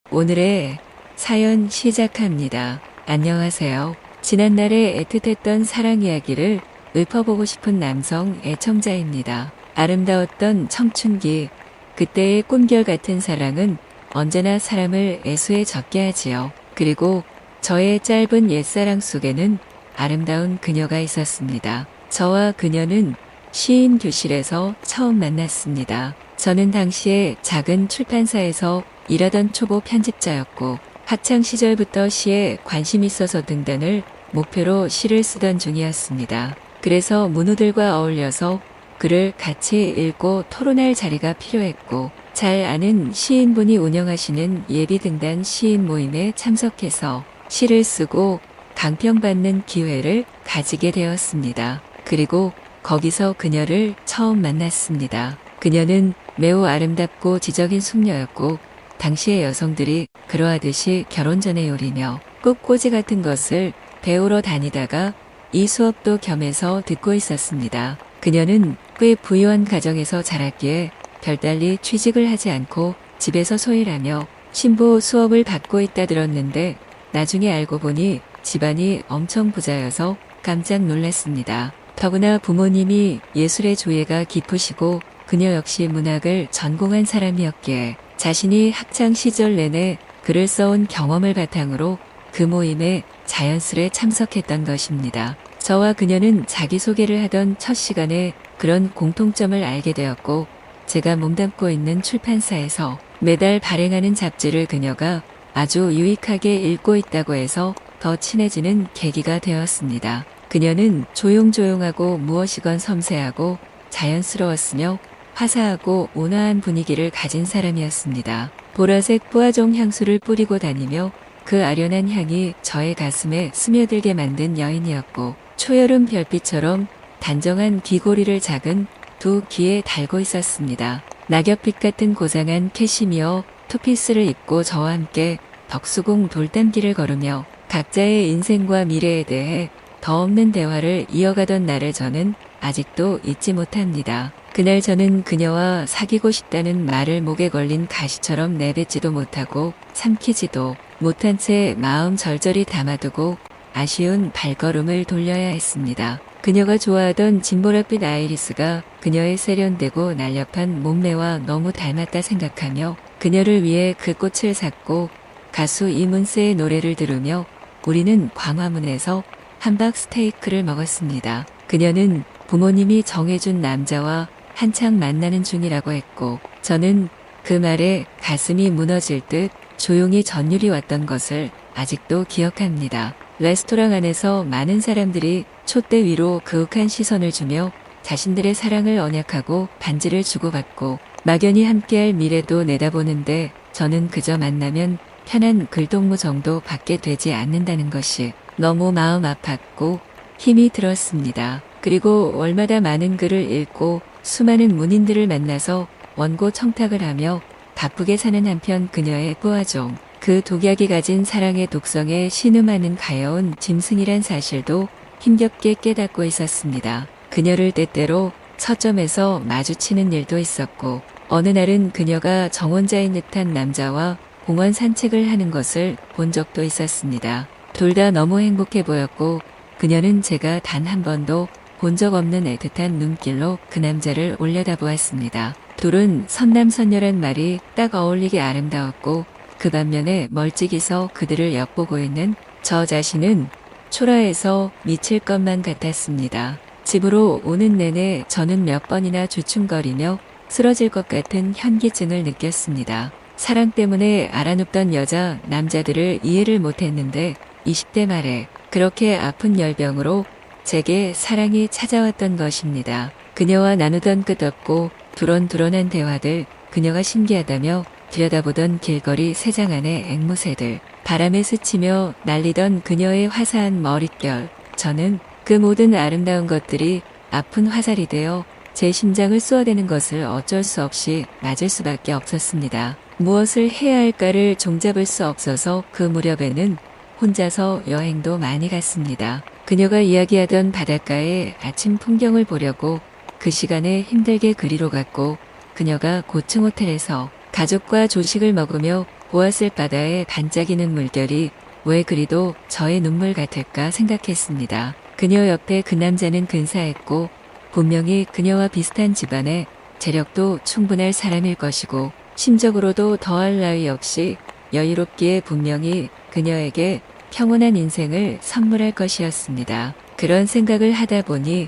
오늘의 사연 시작합니다. 안녕하세요. 지난날에 애틋했던 사랑 이야기를 읊어보고 싶은 남성 애청자입니다. 아름다웠던 청춘기, 그때의 꿈결 같은 사랑은 언제나 사람을 애수에 젖게 하지요. 그리고 저의 짧은 옛사랑 속에는 아름다운 그녀가 있었습니다. 저와 그녀는 시인 교실에서 처음 만났습니다. 저는 당시에 작은 출판사에서 일하던 초보 편집자였고 학창 시절부터 시에 관심 있어서 등단을 목표로 시를 쓰던 중이었습니다. 그래서 문우들과 어울려서 글을 같이 읽고 토론할 자리가 필요했고 잘 아는 시인분이 운영하시는 예비등단 시인 모임에 참석해서 시를 쓰고 강평받는 기회를 가지게 되었습니다. 그리고 거기서 그녀를 처음 만났습니다. 그녀는 매우 아름답고 지적인 숙녀였고 당시의 여성들이 그러하듯이 결혼 전에 요리며 꽃꽂이 같은 것을 배우러 다니다가 이 수업도 겸해서 듣고 있었습니다. 그녀는 꽤 부유한 가정에서 자랐기에 별달리 취직을 하지 않고 집에서 소일하며 신부 수업을 받고 있다 들었는데 나중에 알고 보니 집안이 엄청 부자여서 깜짝 놀랐습니다. 더구나 부모님이 예술의 조예가 깊으시고 그녀 역시 문학을 전공한 사람이었기에 자신이 학창 시절 내내 글을 써온 경험을 바탕으로 그 모임에 자연스레 참석했던 것입니다. 저와 그녀는 자기소개를 하던 첫 시간에 그런 공통점을 알게 되었고 제가 몸담고 있는 출판사에서 매달 발행하는 잡지를 그녀가 아주 유익하게 읽고 있다고 해서 더 친해지는 계기가 되었습니다. 그녀는 조용조용하고 무엇이건 섬세하고 자연스러웠으며 화사하고 온화한 분위기를 가진 사람이었습니다. 보라색 뿌아종 향수를 뿌리고 다니며 그 아련한 향이 저의 가슴에 스며들게 만든 여인이었고 초여름 별빛처럼 단정한 귀고리를 작은 두 귀에 달고 있었습니다. 낙엽빛 같은 고상한 캐시미어 투피스를 입고 저와 함께 덕수궁 돌담길을 걸으며 각자의 인생과 미래에 대해 더 없는 대화를 이어가던 날을 저는 아직도 잊지 못합니다. 그날 저는 그녀와 사귀고 싶다는 말을 목에 걸린 가시처럼 내뱉지도 못하고 삼키지도 못한 채 마음 절절히 담아두고 아쉬운 발걸음을 돌려야 했습니다. 그녀가 좋아하던 진보랏빛 아이리스가 그녀의 세련되고 날렵한 몸매와 너무 닮았다 생각하며 그녀를 위해 그 꽃을 샀고 가수 이문세의 노래를 들으며 우리는 광화문에서 함박 스테이크를 먹었습니다. 그녀는 부모님이 정해준 남자와 한창 만나는 중이라고 했고 저는 그 말에 가슴이 무너질 듯 조용히 전율이 왔던 것을 아직도 기억합니다. 레스토랑 안에서 많은 사람들이 촛대 위로 그윽한 시선을 주며 자신들의 사랑을 언약하고 반지를 주고받고 막연히 함께할 미래도 내다보는데 저는 그저 만나면 편한 글동무 정도 밖에 되지 않는다는 것이 너무 마음 아팠고 힘이 들었습니다. 그리고 월마다 많은 글을 읽고 수많은 문인들을 만나서 원고 청탁을 하며 바쁘게 사는 한편 그녀의 뿌아종, 그 독약이 가진 사랑의 독성에 신음하는 가여운 짐승이란 사실도 힘겹게 깨닫고 있었습니다. 그녀를 때때로 서점에서 마주치는 일도 있었고 어느 날은 그녀가 정혼자인 듯한 남자와 공원 산책을 하는 것을 본 적도 있었습니다. 둘 다 너무 행복해 보였고 그녀는 제가 단 한 번도 본 적 없는 애틋한 눈길로 그 남자를 올려다보았습니다. 둘은 선남선녀란 말이 딱 어울리게 아름다웠고 그 반면에 멀찍이서 그들을 엿보고 있는 저 자신은 초라해서 미칠 것만 같았습니다. 집으로 오는 내내 저는 몇 번이나 주춤거리며 쓰러질 것 같은 현기증을 느꼈습니다. 사랑 때문에 알아눕던 여자 남자들을 이해를 못했는데 20대 말에 그렇게 아픈 열병으로 제게 사랑이 찾아왔던 것입니다. 그녀와 나누던 끝없고 두런두런한 대화들, 그녀가 신기하다며 들여다보던 길거리 세장 안의 앵무새들, 바람에 스치며 날리던 그녀의 화사한 머릿결, 저는 그 모든 아름다운 것들이 아픈 화살이 되어 제 심장을 쏘아대는 것을 어쩔 수 없이 맞을 수밖에 없었습니다. 무엇을 해야 할까를 종잡을 수 없어서 그 무렵에는 혼자서 여행도 많이 갔습니다. 그녀가 이야기하던 바닷가의 아침 풍경을 보려고 그 시간에 힘들게 그리로 갔고, 그녀가 고층 호텔에서 가족과 조식을 먹으며 보았을 바다에 반짝이는 물결이 왜 그리도 저의 눈물 같을까 생각했습니다. 그녀 옆에 그 남자는 근사했고 분명히 그녀와 비슷한 집안에 재력도 충분할 사람일 것이고 심적으로도 더할 나위 없이 여유롭기에 분명히 그녀에게 평온한 인생을 선물할 것이었습니다. 그런 생각을 하다 보니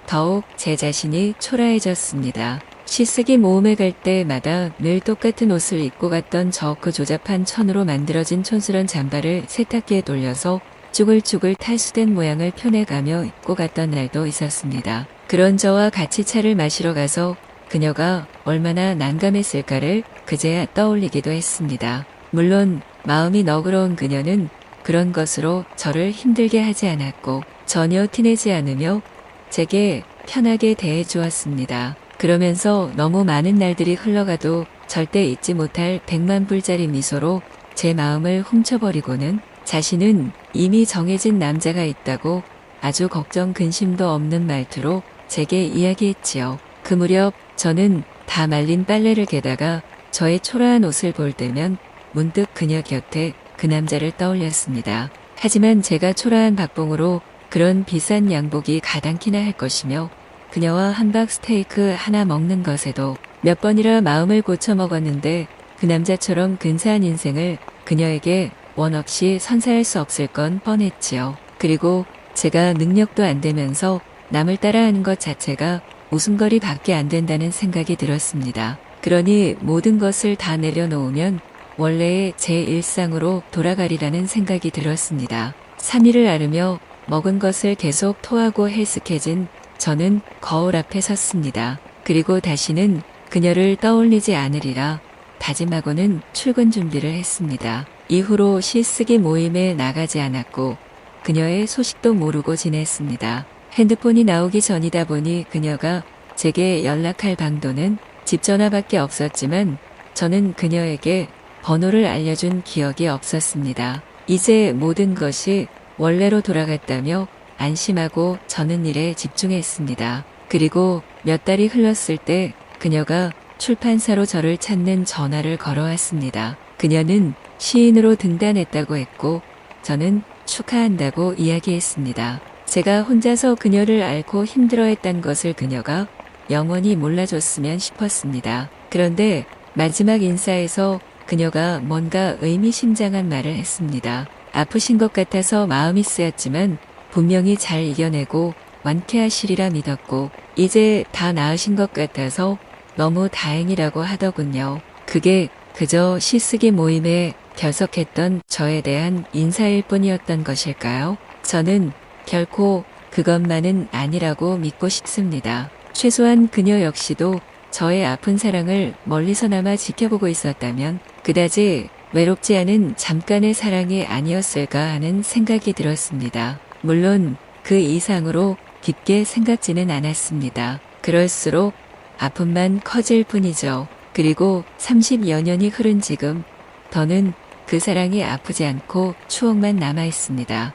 더욱 제 자신이 초라해졌습니다. 시쓰기 모험에 갈 때마다 늘 똑같은 옷을 입고 갔던 저 그 조잡한 천으로 만들어진 촌스런 잠바를 세탁기에 돌려서 쭈글쭈글 탈수된 모양을 표내가며 입고 갔던 날도 있었습니다. 그런 저와 같이 차를 마시러 가서 그녀가 얼마나 난감했을까를 그제야 떠올리기도 했습니다. 물론 마음이 너그러운 그녀는 그런 것으로 저를 힘들게 하지 않았고 전혀 티내지 않으며 제게 편하게 대해 주었습니다. 그러면서 너무 많은 날들이 흘러가도 절대 잊지 못할 100만 불짜리 미소로 제 마음을 훔쳐버리고는 자신은 이미 정해진 남자가 있다고 아주 걱정 근심도 없는 말투로 제게 이야기했지요. 그 무렵 저는 다 말린 빨래를 개다가 저의 초라한 옷을 볼 때면 문득 그녀 곁에 그 남자를 떠올렸습니다. 하지만 제가 초라한 박봉으로 그런 비싼 양복이 가당키나 할 것이며 그녀와 함박 스테이크 하나 먹는 것에도 몇 번이라 마음을 고쳐 먹었는데 그 남자처럼 근사한 인생을 그녀에게 원 없이 선사할 수 없을 건 뻔했지요. 그리고 제가 능력도 안 되면서 남을 따라하는 것 자체가 웃음거리밖에 안 된다는 생각이 들었습니다. 그러니 모든 것을 다 내려놓으면 원래의 제 일상으로 돌아가리라는 생각이 들었습니다. 3일을 앓으며 먹은 것을 계속 토하고 헬쓱해진 저는 거울 앞에 섰습니다. 그리고 다시는 그녀를 떠올리지 않으리라 다짐하고는 출근 준비를 했습니다. 이후로 시쓰기 모임에 나가지 않았고 그녀의 소식도 모르고 지냈습니다. 핸드폰이 나오기 전이다 보니 그녀가 제게 연락할 방도는 집 전화밖에 없었지만 저는 그녀에게 번호를 알려준 기억이 없었습니다. 이제 모든 것이 원래로 돌아갔다며 안심하고 저는 일에 집중했습니다. 그리고 몇 달이 흘렀을 때 그녀가 출판사로 저를 찾는 전화를 걸어왔습니다. 그녀는 시인으로 등단했다고 했고 저는 축하한다고 이야기했습니다. 제가 혼자서 그녀를 앓고 힘들어했던 것을 그녀가 영원히 몰라줬으면 싶었습니다. 그런데 마지막 인사에서 그녀가 뭔가 의미심장한 말을 했습니다. 아프신 것 같아서 마음이 쓰였지만 분명히 잘 이겨내고 완쾌하시리라 믿었고 이제 다 나으신 것 같아서 너무 다행이라고 하더군요. 그게 그저 시쓰기 모임에 결석했던 저에 대한 인사일 뿐이었던 것일까요? 저는 결코 그것만은 아니라고 믿고 싶습니다. 최소한 그녀 역시도 저의 아픈 사랑을 멀리서나마 지켜보고 있었다면 그다지 외롭지 않은 잠깐의 사랑이 아니었을까 하는 생각이 들었습니다. 물론 그 이상으로 깊게 생각지는 않았습니다. 그럴수록 아픔만 커질 뿐이죠. 그리고 30여 년이 흐른 지금 더는 그 사랑이 아프지 않고 추억만 남아 있습니다.